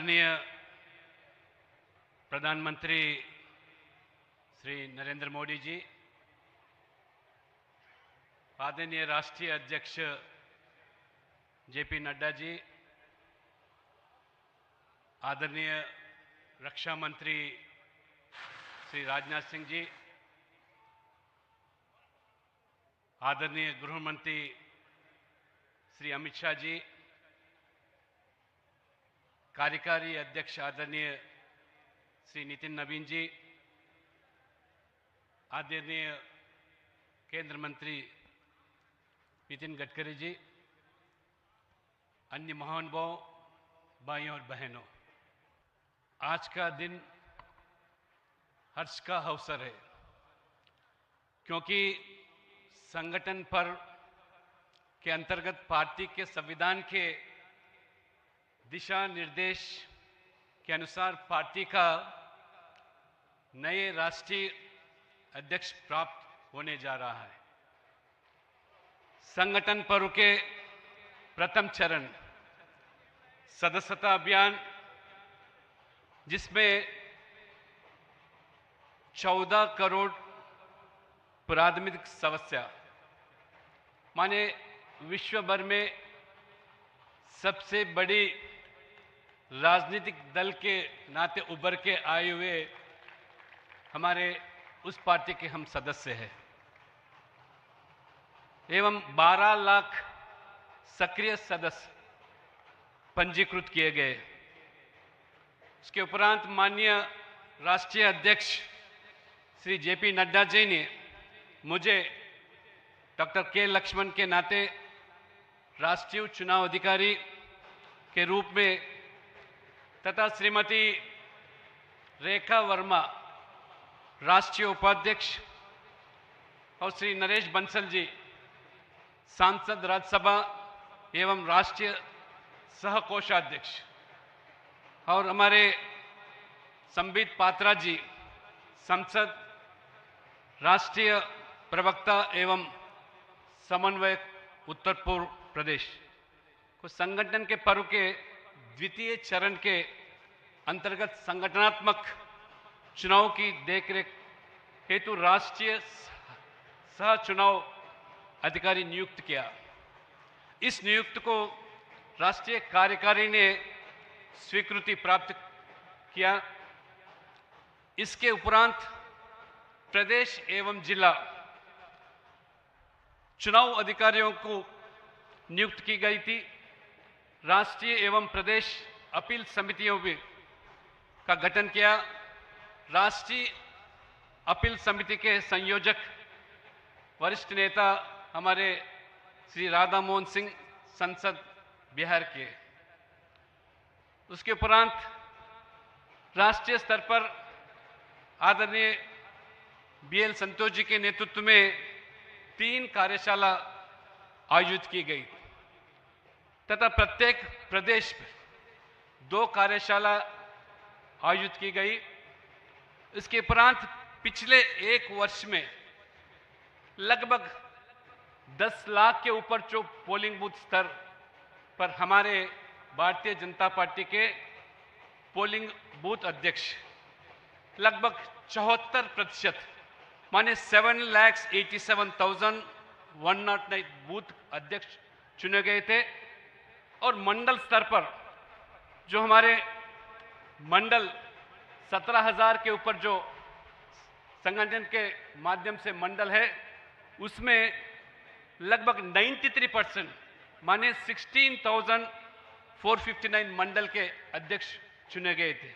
आदरणीय प्रधानमंत्री श्री नरेंद्र मोदी जी, आदरणीय राष्ट्रीय अध्यक्ष जेपी नड्डा जी, आदरणीय रक्षा मंत्री श्री राजनाथ सिंह जी, आदरणीय गृह मंत्री श्री अमित शाह जी, कार्यकारी अध्यक्ष आदरणीय श्री नितिन नवीन जी, आदरणीय केंद्र मंत्री नितिन गडकरी जी, अन्य महानुभावों, भाइयों और बहनों, आज का दिन हर्ष का अवसर है, क्योंकि संगठन पर्व के अंतर्गत पार्टी के संविधान के दिशा निर्देश के अनुसार पार्टी का नए राष्ट्रीय अध्यक्ष प्राप्त होने जा रहा है। संगठन पर्व के प्रथम चरण सदस्यता अभियान, जिसमें 14 करोड़ प्राथमिक सदस्य माने विश्व भर में सबसे बड़ी राजनीतिक दल के नाते उभर के आए हुए हमारे उस पार्टी के हम सदस्य हैं एवं 12 लाख सक्रिय सदस्य पंजीकृत किए गए। इसके उपरांत माननीय राष्ट्रीय अध्यक्ष श्री जेपी नड्डा जी ने मुझे डॉक्टर के लक्ष्मण के नाते राष्ट्रीय चुनाव अधिकारी के रूप में तथा श्रीमती रेखा वर्मा राष्ट्रीय उपाध्यक्ष और श्री नरेश बंसल जी सांसद राज्यसभा एवं राष्ट्रीय सह कोषाध्यक्ष और हमारे संबित पात्रा जी संसद राष्ट्रीय प्रवक्ता एवं समन्वयक उत्तर पूर्व प्रदेश को संगठन के पर्व के द्वितीय चरण के अंतर्गत संगठनात्मक चुनाव की देखरेख हेतु राष्ट्रीय सह चुनाव अधिकारी नियुक्त किया। इस नियुक्त को राष्ट्रीय कार्यकारी ने स्वीकृति प्राप्त किया। इसके उपरांत प्रदेश एवं जिला चुनाव अधिकारियों को नियुक्त की गई थी। राष्ट्रीय एवं प्रदेश अपील समितियों का गठन किया। राष्ट्रीय अपील समिति के संयोजक वरिष्ठ नेता हमारे श्री राधा मोहन सिंह संसद बिहार के। उसके उपरांत राष्ट्रीय स्तर पर आदरणीय बीएल संतोष जी के नेतृत्व में 3 कार्यशाला आयोजित की गई तथा प्रत्येक प्रदेश में 2 कार्यशाला आयोजित की गई। इसके उपरांत पिछले 1 वर्ष में लगभग 10 लाख के ऊपर जो पोलिंग बूथ स्तर पर हमारे भारतीय जनता पार्टी के पोलिंग बूथ अध्यक्ष लगभग 74% माने 7,87,109 बूथ अध्यक्ष चुने गए थे। और मंडल स्तर पर जो हमारे मंडल 17,000 के ऊपर जो संगठन के माध्यम से मंडल है, उसमें लगभग 93% माने 16,459 मंडल के अध्यक्ष चुने गए थे।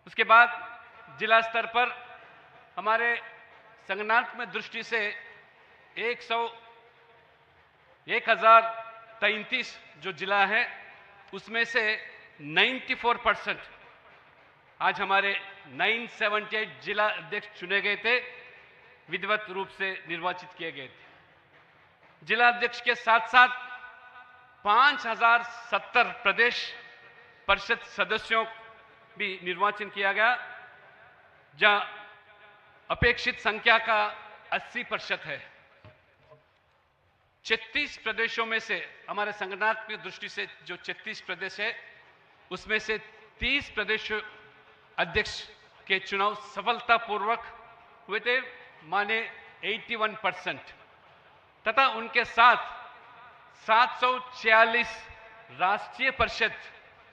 उसके बाद जिला स्तर पर हमारे संगठनात्मक दृष्टि से 1,033 जो जिला है, उसमें से 94% आज हमारे 978 जिला अध्यक्ष चुने गए थे, विधिवत रूप से निर्वाचित किए गए थे। जिला अध्यक्ष के साथ साथ 5,070 प्रदेश परिषद सदस्यों भी निर्वाचन किया गया, जहां अपेक्षित संख्या का 80% है। 36 प्रदेशों में से हमारे संगठनात्मक दृष्टि से जो 36 प्रदेश है, उसमें से 30 प्रदेश अध्यक्ष के चुनाव सफलतापूर्वक हुए थे, माने 81%, तथा उनके साथ 746 राष्ट्रीय परिषद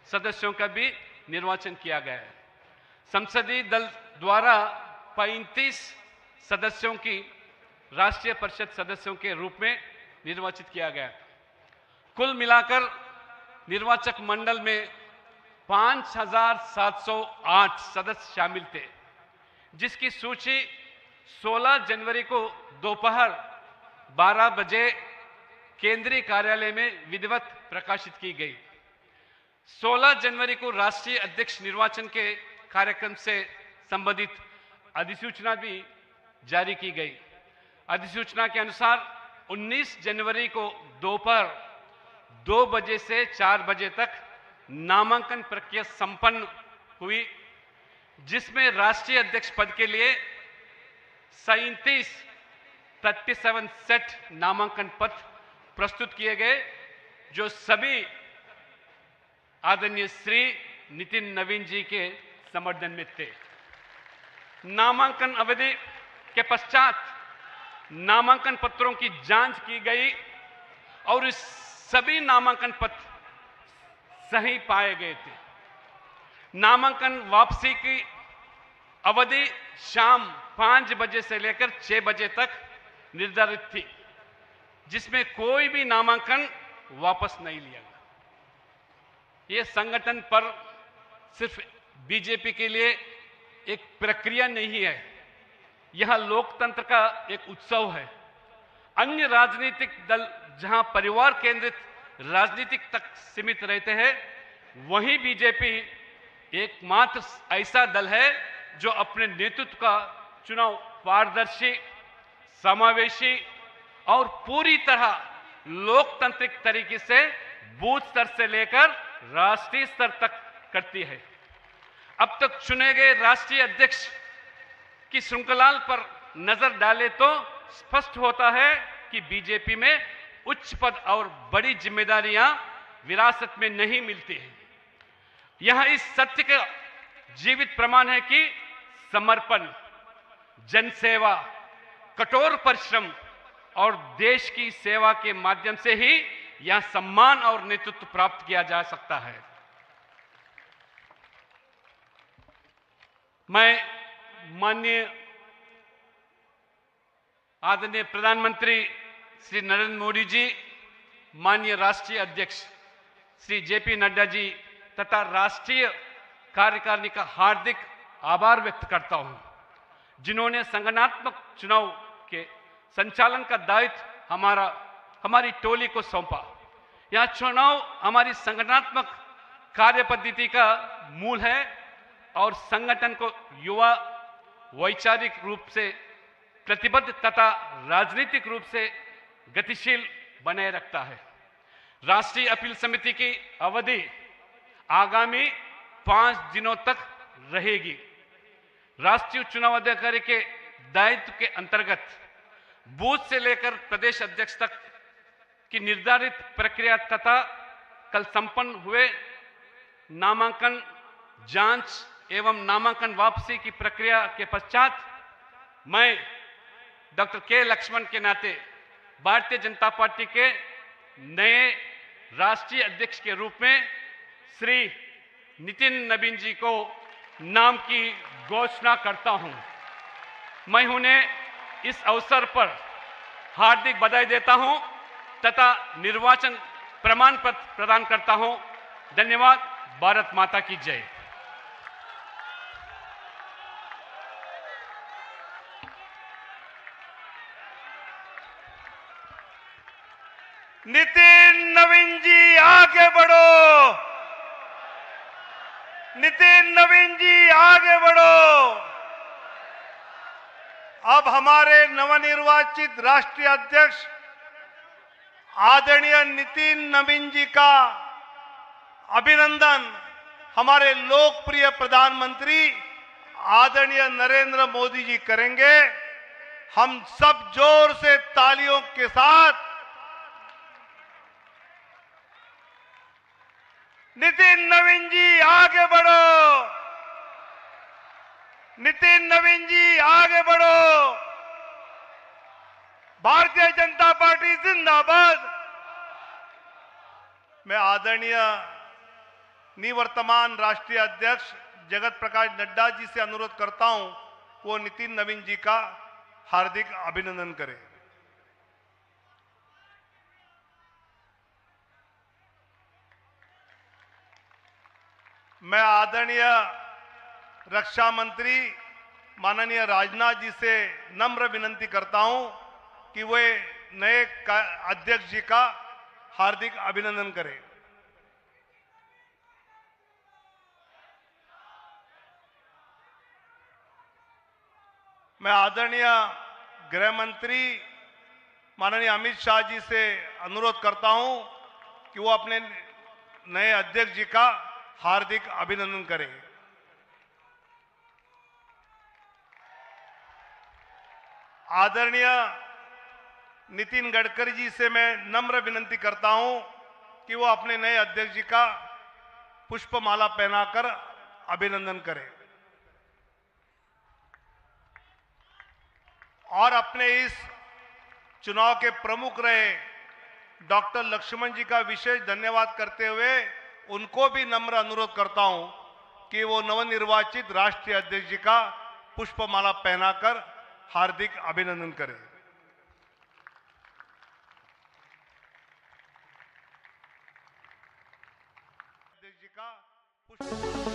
सदस्यों का भी निर्वाचन किया गया है। संसदीय दल द्वारा 35 सदस्यों की राष्ट्रीय परिषद सदस्यों के रूप में निर्वाचित किया गया। कुल मिलाकर निर्वाचक मंडल में 5,708 सदस्य शामिल थे, जिसकी सूची 16 जनवरी को दोपहर 12 बजे केंद्रीय कार्यालय में विधिवत प्रकाशित की गई। 16 जनवरी को राष्ट्रीय अध्यक्ष निर्वाचन के कार्यक्रम से संबंधित अधिसूचना भी जारी की गई। अधिसूचना के अनुसार 19 जनवरी को दोपहर 2 बजे से 4 बजे तक नामांकन प्रक्रिया संपन्न हुई, जिसमें राष्ट्रीय अध्यक्ष पद के लिए 37 सेट नामांकन पत्र प्रस्तुत किए गए, जो सभी आदरणीय श्री नितिन नवीन जी के समर्थन में थे। नामांकन अवधि के पश्चात नामांकन पत्रों की जांच की गई और इस सभी नामांकन पत्र सही पाए गए थे। नामांकन वापसी की अवधि शाम 5 बजे से लेकर 6 बजे तक निर्धारित थी, जिसमें कोई भी नामांकन वापस नहीं लिया गया। यह संगठन पर सिर्फ बीजेपी के लिए एक प्रक्रिया नहीं है, यह लोकतंत्र का एक उत्सव है। अन्य राजनीतिक दल जहां परिवार केंद्रित राजनीतिक तक सीमित रहते हैं, वहीं बीजेपी एकमात्र ऐसा दल है जो अपने नेतृत्व का चुनाव पारदर्शी, समावेशी और पूरी तरह लोकतांत्रिक तरीके से बूथ स्तर से लेकर राष्ट्रीय स्तर तक करती है। अब तक चुने गए राष्ट्रीय अध्यक्ष की श्रृंखला पर नजर डाले तो स्पष्ट होता है कि बीजेपी में उच्च पद और बड़ी जिम्मेदारियां विरासत में नहीं मिलती हैं। यह इस सत्य का जीवित प्रमाण है कि समर्पण, जनसेवा, कठोर परिश्रम और देश की सेवा के माध्यम से ही यह सम्मान और नेतृत्व प्राप्त किया जा सकता है। मैं माननीय आदरणीय प्रधानमंत्री श्री नरेंद्र मोदी जी, माननीय राष्ट्रीय अध्यक्ष श्री जेपी नड्डा जी तथा राष्ट्रीय कार्यकारिणी का हार्दिक आभार व्यक्त करता हूं, जिन्होंने संगठनात्मक चुनाव के संचालन का दायित्व हमारी टोली को सौंपा। यह चुनाव हमारी संगठनात्मक कार्य पद्धति का मूल है और संगठन को युवा, वैचारिक रूप से प्रतिबद्ध तथा राजनीतिक रूप से गतिशील बनाए रखता है। राष्ट्रीय अपील समिति की अवधि आगामी 5 दिनों तक रहेगी। राष्ट्रीय चुनाव अधिकारी के दायित्व के अंतर्गत बूथ से लेकर प्रदेश अध्यक्ष तक की निर्धारित प्रक्रिया तथा कल संपन्न हुए नामांकन जांच एवं नामांकन वापसी की प्रक्रिया के पश्चात मैं डॉक्टर के लक्ष्मण के नाते भारतीय जनता पार्टी के नए राष्ट्रीय अध्यक्ष के रूप में श्री नितिन नवीन जी को नाम की घोषणा करता हूं। मैं उन्हें इस अवसर पर हार्दिक बधाई देता हूं तथा निर्वाचन प्रमाण पत्र प्रदान करता हूं। धन्यवाद। भारत माता की जय। नितिन नवीन जी आगे बढ़ो, नितिन नवीन जी आगे बढ़ो। अब हमारे नवनिर्वाचित राष्ट्रीय अध्यक्ष आदरणीय नितिन नवीन जी का अभिनंदन हमारे लोकप्रिय प्रधानमंत्री आदरणीय नरेंद्र मोदी जी करेंगे। हम सब जोर से तालियों के साथ नितिन नवीन जी आगे बढ़ो, नितिन नवीन जी आगे बढ़ो। भारतीय जनता पार्टी जिंदाबाद। मैं आदरणीय निवर्तमान राष्ट्रीय अध्यक्ष जगत प्रकाश नड्डा जी से अनुरोध करता हूं वो नितिन नवीन जी का हार्दिक अभिनंदन करें। मैं आदरणीय रक्षा मंत्री माननीय राजनाथ जी से नम्र विनंती करता हूं कि वे नए अध्यक्ष जी का हार्दिक अभिनंदन करें। मैं आदरणीय गृह मंत्री माननीय अमित शाह जी से अनुरोध करता हूं कि वो अपने नए अध्यक्ष जी का हार्दिक अभिनंदन करें। आदरणीय नितिन गडकरी जी से मैं नम्र विनंती करता हूं कि वो अपने नए अध्यक्ष जी का पुष्पमाला पहनाकर अभिनंदन करें। और अपने इस चुनाव के प्रमुख रहे डॉक्टर लक्ष्मण जी का विशेष धन्यवाद करते हुए उनको भी नम्र अनुरोध करता हूं कि वो नवनिर्वाचित राष्ट्रीय अध्यक्ष जी का पुष्पमाला पहनाकर हार्दिक अभिनंदन करें। अध्यक्ष जी का पुष्प